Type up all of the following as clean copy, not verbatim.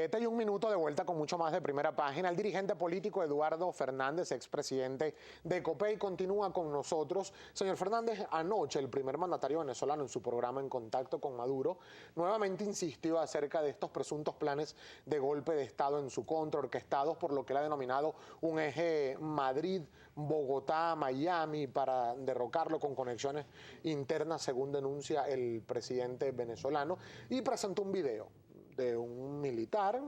Y un minuto de vuelta con mucho más de Primera Página. El dirigente político Eduardo Fernández, expresidente de COPEI, continúa con nosotros. Señor Fernández, anoche el primer mandatario venezolano en su programa En Contacto con Maduro nuevamente insistió acerca de estos presuntos planes de golpe de Estado en su contra, orquestados por lo que él ha denominado un eje Madrid-Bogotá-Miami para derrocarlo con conexiones internas, según denuncia el presidente venezolano, y presentó un video de un militar,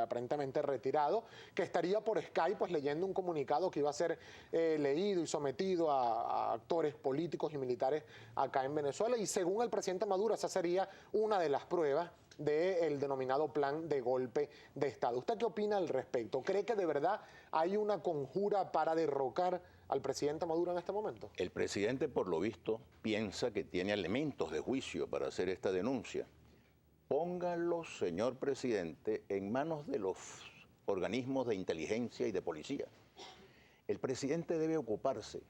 aparentemente retirado, que estaría por Skype pues leyendo un comunicado que iba a ser leído y sometido a actores políticos y militares acá en Venezuela, y según el presidente Maduro esa sería una de las pruebas del denominado plan de golpe de Estado. ¿Usted qué opina al respecto? ¿Cree que de verdad hay una conjura para derrocar al presidente Maduro en este momento? El presidente, por lo visto, piensa que tiene elementos de juicio para hacer esta denuncia. Pónganlo, señor presidente, en manos de los organismos de inteligencia y de policía. El presidente debe ocuparse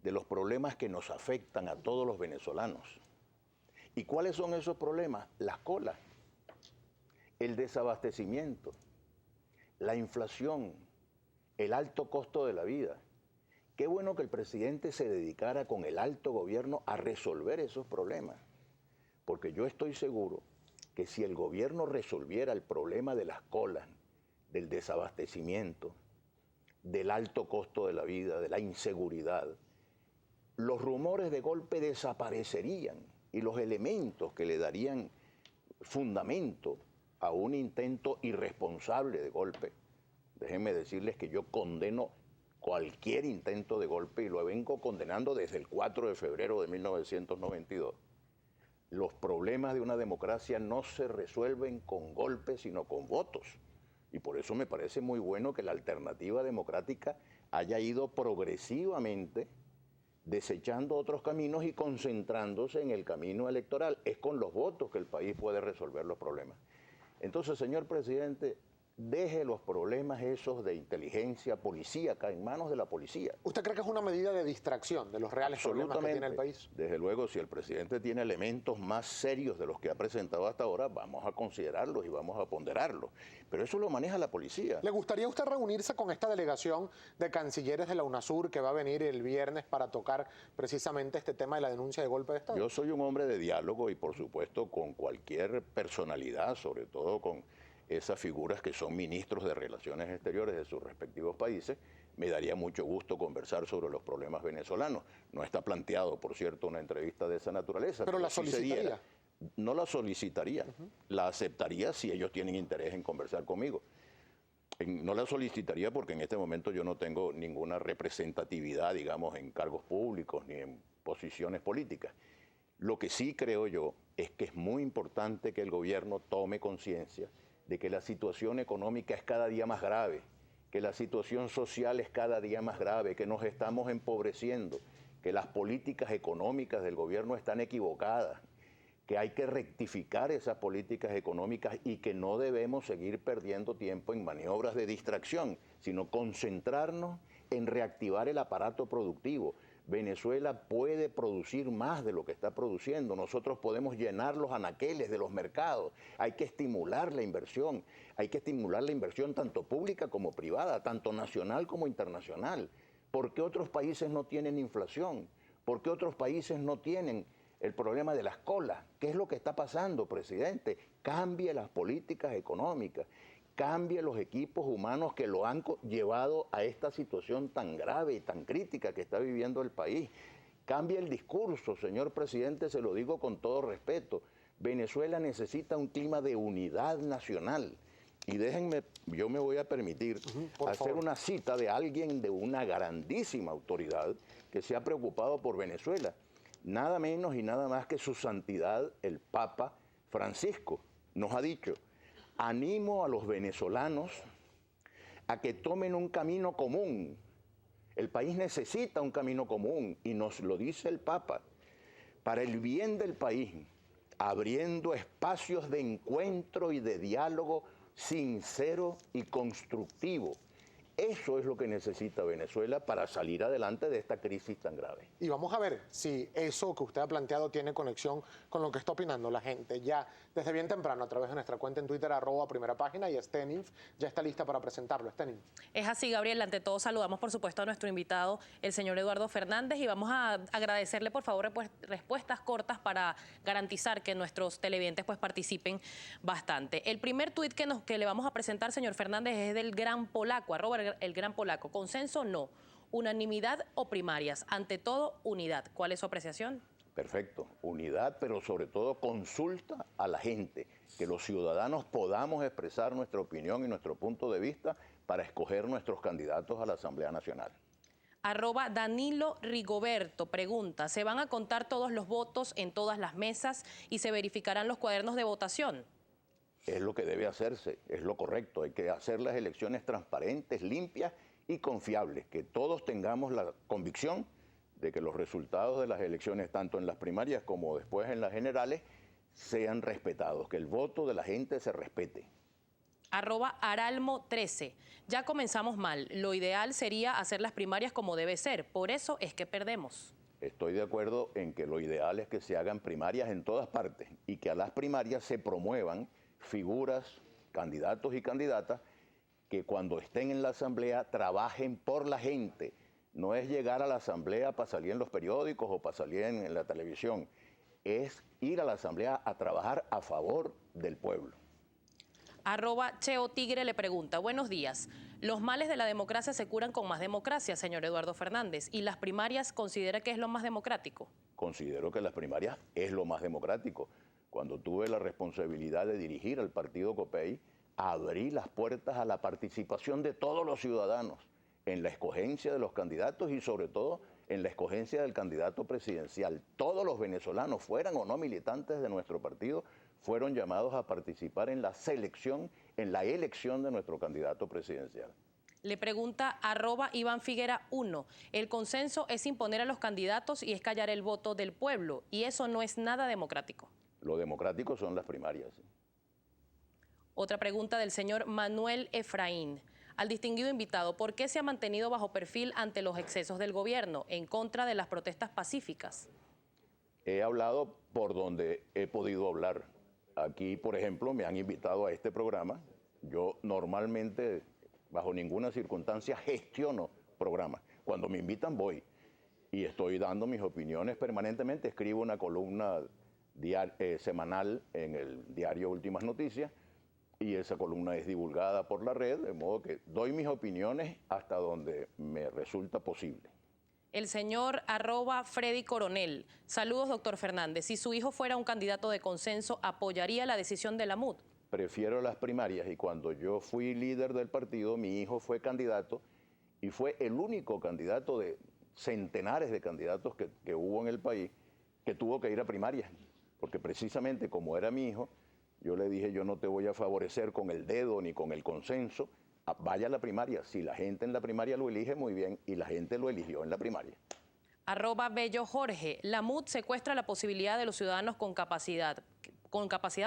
de los problemas que nos afectan a todos los venezolanos. ¿Y cuáles son esos problemas? Las colas, el desabastecimiento, la inflación, el alto costo de la vida. Qué bueno que el presidente se dedicara con el alto gobierno a resolver esos problemas, porque yo estoy seguro que si el gobierno resolviera el problema de las colas, del desabastecimiento, del alto costo de la vida, de la inseguridad, los rumores de golpe desaparecerían y los elementos que le darían fundamento a un intento irresponsable de golpe. Déjenme decirles que yo condeno cualquier intento de golpe y lo vengo condenando desde el 4 de febrero de 1992. Los problemas de una democracia no se resuelven con golpes, sino con votos. Y por eso me parece muy bueno que la alternativa democrática haya ido progresivamente desechando otros caminos y concentrándose en el camino electoral. Es con los votos que el país puede resolver los problemas. Entonces, señor presidente, deje los problemas esos de inteligencia policíaca en manos de la policía. ¿Usted cree que es una medida de distracción de los reales problemas que tiene el país? Desde luego, si el presidente tiene elementos más serios de los que ha presentado hasta ahora, vamos a considerarlos y vamos a ponderarlos. Pero eso lo maneja la policía. ¿Le gustaría a usted reunirse con esta delegación de cancilleres de la UNASUR que va a venir el viernes para tocar precisamente este tema de la denuncia de golpe de Estado? Yo soy un hombre de diálogo y, por supuesto, con cualquier personalidad, sobre todo con esas figuras que son ministros de Relaciones Exteriores de sus respectivos países, me daría mucho gusto conversar sobre los problemas venezolanos. No está planteado, por cierto, una entrevista de esa naturaleza. ¿Pero la solicitaría? No la solicitaría, la aceptaría si ellos tienen interés en conversar conmigo. No la solicitaría porque en este momento yo no tengo ninguna representatividad, digamos, en cargos públicos ni en posiciones políticas. Lo que sí creo yo es que es muy importante que el gobierno tome conciencia de que la situación económica es cada día más grave, que la situación social es cada día más grave, que nos estamos empobreciendo, que las políticas económicas del gobierno están equivocadas, que hay que rectificar esas políticas económicas y que no debemos seguir perdiendo tiempo en maniobras de distracción, sino concentrarnos en reactivar el aparato productivo. Venezuela puede producir más de lo que está produciendo. Nosotros podemos llenar los anaqueles de los mercados. Hay que estimular la inversión. Hay que estimular la inversión tanto pública como privada, tanto nacional como internacional. ¿Por qué otros países no tienen inflación? ¿Por qué otros países no tienen el problema de las colas? ¿Qué es lo que está pasando, presidente? Cambie las políticas económicas. Cambie los equipos humanos que lo han llevado a esta situación tan grave y tan crítica que está viviendo el país. Cambie el discurso, señor presidente, se lo digo con todo respeto. Venezuela necesita un clima de unidad nacional. Y déjenme, yo me voy a permitir hacer una cita de alguien de una grandísima autoridad que se ha preocupado por Venezuela. Nada menos y nada más que su santidad, el Papa Francisco, nos ha dicho: animo a los venezolanos a que tomen un camino común. El país necesita un camino común y nos lo dice el Papa. Para el bien del país, abriendo espacios de encuentro y de diálogo sincero y constructivo Eso es lo que necesita Venezuela para salir adelante de esta crisis tan grave. Y vamos a ver si eso que usted ha planteado tiene conexión con lo que está opinando la gente. Ya desde bien temprano, a través de nuestra cuenta en Twitter, @primerapágina, y Steninf ya está lista para presentarlo. Steninf. Es así, Gabriel. Ante todo, saludamos, por supuesto, a nuestro invitado, el señor Eduardo Fernández, y vamos a agradecerle, por favor, respuestas cortas para garantizar que nuestros televidentes pues, participen bastante. El primer tuit que le vamos a presentar, señor Fernández, es del Gran Polaco, @el Gran Polaco. ¿Consenso? No. ¿Unanimidad o primarias? Ante todo, unidad. ¿Cuál es su apreciación? Perfecto, unidad, pero sobre todo consulta a la gente, que los ciudadanos podamos expresar nuestra opinión y nuestro punto de vista para escoger nuestros candidatos a la Asamblea Nacional. @Danilo Rigoberto pregunta, ¿se van a contar todos los votos en todas las mesas y se verificarán los cuadernos de votación? Es lo que debe hacerse, es lo correcto. Hay que hacer las elecciones transparentes, limpias y confiables, que todos tengamos la convicción de que los resultados de las elecciones, tanto en las primarias como después en las generales, sean respetados, que el voto de la gente se respete. @Aralmo13. Ya comenzamos mal. Lo ideal sería hacer las primarias como debe ser. Por eso es que perdemos. Estoy de acuerdo en que lo ideal es que se hagan primarias en todas partes y que a las primarias se promuevan figuras, candidatos y candidatas que cuando estén en la asamblea trabajen por la gente. No es llegar a la asamblea para salir en los periódicos o para salir en la televisión. Es ir a la asamblea a trabajar a favor del pueblo. @Cheo Tigre le pregunta, buenos días. Los males de la democracia se curan con más democracia, señor Eduardo Fernández. ¿Y las primarias considera que es lo más democrático? Considero que las primarias es lo más democrático. Cuando tuve la responsabilidad de dirigir al partido COPEI, abrí las puertas a la participación de todos los ciudadanos en la escogencia de los candidatos y sobre todo en la escogencia del candidato presidencial. Todos los venezolanos, fueran o no militantes de nuestro partido, fueron llamados a participar en la selección, en la elección de nuestro candidato presidencial. Le pregunta @Iván Figuera 1. El consenso es imponer a los candidatos y es callar el voto del pueblo, y eso no es nada democrático. Lo democrático son las primarias. Otra pregunta del señor Manuel Efraín. Al distinguido invitado, ¿por qué se ha mantenido bajo perfil ante los excesos del gobierno en contra de las protestas pacíficas? He hablado por donde he podido hablar. Aquí, por ejemplo, me han invitado a este programa. Yo normalmente, bajo ninguna circunstancia, gestiono programas. Cuando me invitan, voy. Y estoy dando mis opiniones permanentemente. Escribo una columna semanal en el diario Últimas Noticias y esa columna es divulgada por la red, de modo que doy mis opiniones hasta donde me resulta posible. El señor @Freddy Coronel. Saludos, doctor Fernández. Si su hijo fuera un candidato de consenso, ¿apoyaría la decisión de la MUD? Prefiero las primarias y cuando yo fui líder del partido, mi hijo fue candidato y fue el único candidato de centenares de candidatos que hubo en el país que tuvo que ir a primarias. Porque precisamente como era mi hijo, yo le dije, yo no te voy a favorecer con el dedo ni con el consenso, vaya a la primaria. Si la gente en la primaria lo elige, muy bien, y la gente lo eligió en la primaria. @Bello Jorge. La MUD secuestra la posibilidad de los ciudadanos con capacidad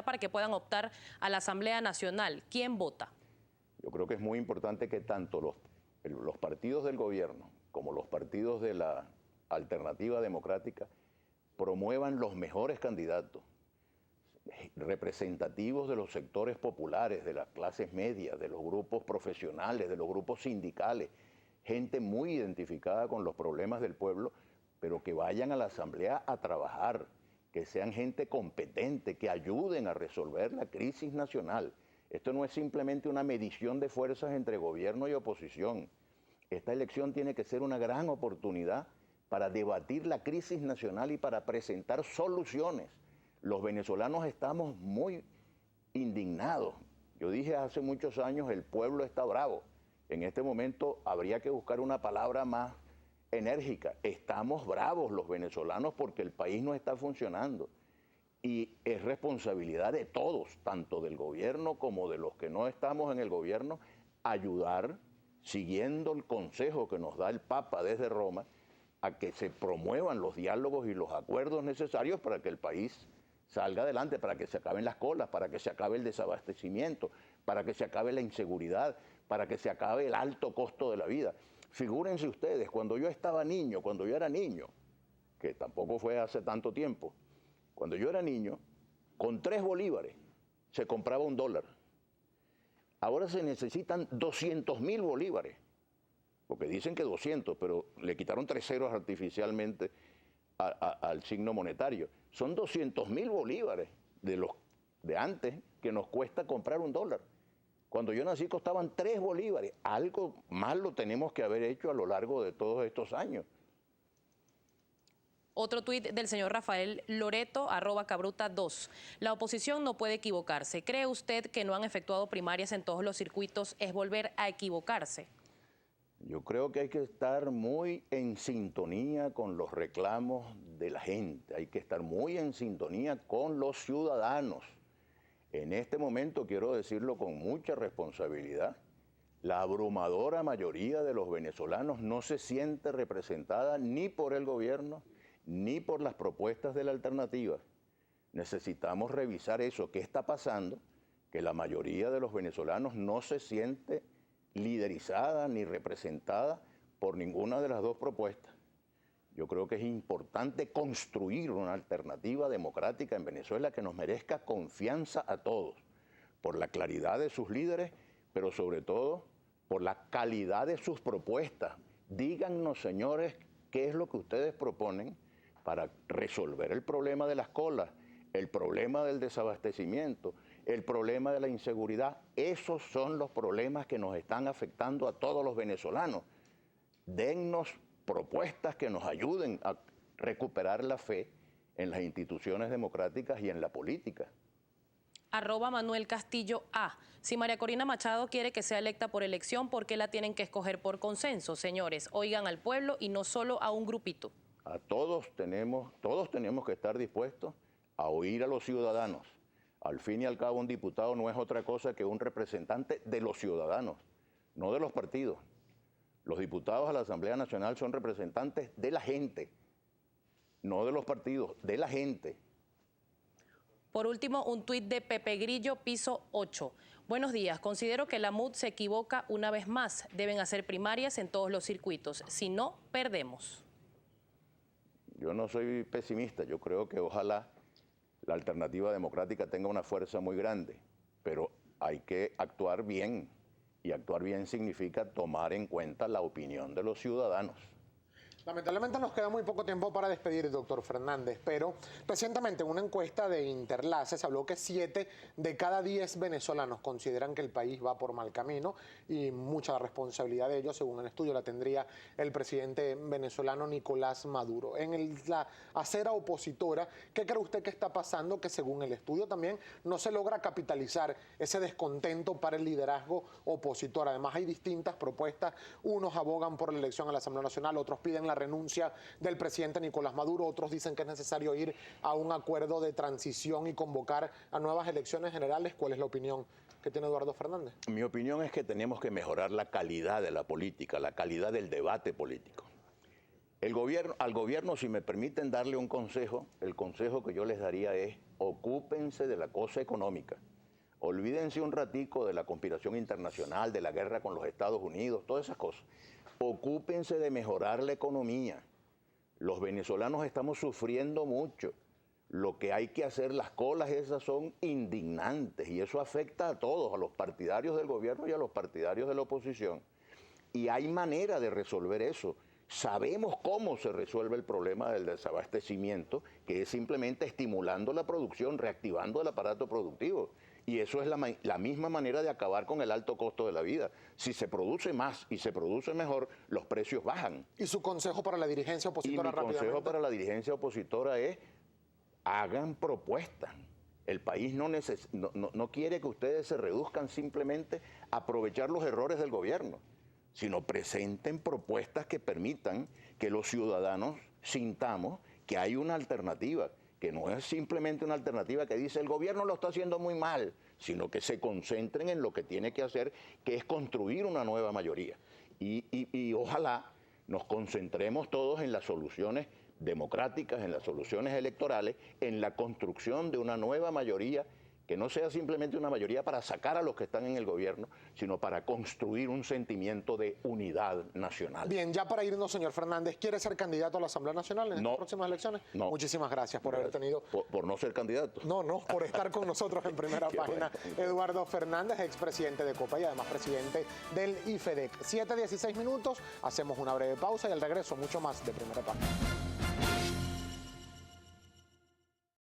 para que puedan optar a la Asamblea Nacional. ¿Quién vota? Yo creo que es muy importante que tanto los partidos del gobierno como los partidos de la alternativa democrática promuevan los mejores candidatos, representativos de los sectores populares, de las clases medias, de los grupos profesionales, de los grupos sindicales, gente muy identificada con los problemas del pueblo, pero que vayan a la asamblea a trabajar, que sean gente competente, que ayuden a resolver la crisis nacional. Esto no es simplemente una medición de fuerzas entre gobierno y oposición. Esta elección tiene que ser una gran oportunidad para debatir la crisis nacional y para presentar soluciones. Los venezolanos estamos muy indignados. Yo dije hace muchos años, el pueblo está bravo. En este momento habría que buscar una palabra más enérgica. Estamos bravos los venezolanos porque el país no está funcionando. Y es responsabilidad de todos, tanto del gobierno como de los que no estamos en el gobierno, ayudar, siguiendo el consejo que nos da el Papa desde Roma, a que se promuevan los diálogos y los acuerdos necesarios para que el país salga adelante, para que se acaben las colas, para que se acabe el desabastecimiento, para que se acabe la inseguridad, para que se acabe el alto costo de la vida. Figúrense ustedes, cuando yo era niño, que tampoco fue hace tanto tiempo, cuando yo era niño, con 3 bolívares se compraba $1. Ahora se necesitan 200.000 bolívares, porque dicen que 200, pero le quitaron 3 ceros artificialmente al signo monetario. Son 200.000 bolívares de antes que nos cuesta comprar $1. Cuando yo nací costaban 3 bolívares. Algo malo tenemos que haber hecho a lo largo de todos estos años. Otro tuit del señor Rafael Loreto, @cabruta2. La oposición no puede equivocarse. ¿Cree usted que no han efectuado primarias en todos los circuitos es volver a equivocarse? Yo creo que hay que estar muy en sintonía con los reclamos de la gente. Hay que estar muy en sintonía con los ciudadanos. En este momento, quiero decirlo con mucha responsabilidad, la abrumadora mayoría de los venezolanos no se siente representada ni por el gobierno ni por las propuestas de la alternativa. Necesitamos revisar eso. ¿Qué está pasando? Que la mayoría de los venezolanos no se siente liderizada ni representada por ninguna de las dos propuestas. Yo creo que es importante construir una alternativa democrática en Venezuela que nos merezca confianza a todos, por la claridad de sus líderes, pero sobre todo por la calidad de sus propuestas. Díganos, señores, qué es lo que ustedes proponen para resolver el problema de las colas, el problema del desabastecimiento, el problema de la inseguridad. Esos son los problemas que nos están afectando a todos los venezolanos. Dennos propuestas que nos ayuden a recuperar la fe en las instituciones democráticas y en la política. @Manuel Castillo A. Si María Corina Machado quiere que sea electa por elección, ¿por qué la tienen que escoger por consenso? Señores, oigan al pueblo y no solo a un grupito. Todos tenemos que estar dispuestos a oír a los ciudadanos. Al fin y al cabo, un diputado no es otra cosa que un representante de los ciudadanos, no de los partidos. Los diputados a la Asamblea Nacional son representantes de la gente, no de los partidos, de la gente. Por último, un tuit de Pepe Grillo, piso 8. Buenos días, considero que la MUD se equivoca una vez más. Deben hacer primarias en todos los circuitos, si no, perdemos. Yo no soy pesimista, yo creo que ojalá la alternativa democrática tenga una fuerza muy grande, pero hay que actuar bien, y actuar bien significa tomar en cuenta la opinión de los ciudadanos. Lamentablemente nos queda muy poco tiempo para despedir, doctor Fernández, pero recientemente en una encuesta de Interlace se habló que 7 de cada 10 venezolanos consideran que el país va por mal camino y mucha responsabilidad de ello, según el estudio, la tendría el presidente venezolano Nicolás Maduro. En la acera opositora, ¿qué cree usted que está pasando? Que según el estudio también no se logra capitalizar ese descontento para el liderazgo opositor. Además hay distintas propuestas, unos abogan por la elección a la Asamblea Nacional, otros piden la renuncia del presidente Nicolás Maduro, otros dicen que es necesario ir a un acuerdo de transición y convocar a nuevas elecciones generales. ¿Cuál es la opinión que tiene Eduardo Fernández? Mi opinión es que tenemos que mejorar la calidad de la política, la calidad del debate político. Al gobierno, si me permiten darle un consejo, el consejo que yo les daría es: ocúpense de la cosa económica. Olvídense un ratico de la conspiración internacional, de la guerra con los Estados Unidos, todas esas cosas. Ocúpense de mejorar la economía. Los venezolanos estamos sufriendo mucho. Lo que hay que hacer, las colas esas son indignantes y eso afecta a todos, a los partidarios del gobierno y a los partidarios de la oposición. Y hay manera de resolver eso. Sabemos cómo se resuelve el problema del desabastecimiento, que es simplemente estimulando la producción, reactivando el aparato productivo. Y eso es la misma manera de acabar con el alto costo de la vida. Si se produce más y se produce mejor, los precios bajan. ¿Y su consejo para la dirigencia opositora rápidamente? Mi consejo para la dirigencia opositora es: hagan propuestas. El país no quiere que ustedes se reduzcan simplemente a aprovechar los errores del gobierno, sino presenten propuestas que permitan que los ciudadanos sintamos que hay una alternativa, que no es simplemente una alternativa que dice el gobierno lo está haciendo muy mal, sino que se concentren en lo que tiene que hacer, que es construir una nueva mayoría. Y ojalá nos concentremos todos en las soluciones democráticas, en las soluciones electorales, en la construcción de una nueva mayoría que no sea simplemente una mayoría para sacar a los que están en el gobierno, sino para construir un sentimiento de unidad nacional. Bien, ya para irnos, señor Fernández, ¿quiere ser candidato a la Asamblea Nacional en estas próximas elecciones? No. Muchísimas gracias por haber tenido... Por no ser candidato. No, por estar con nosotros en Primera Página. Bueno. Eduardo Fernández, expresidente de Copa y además presidente del IFEDEC. 7:16 minutos, hacemos una breve pausa y al regreso mucho más de Primera Página.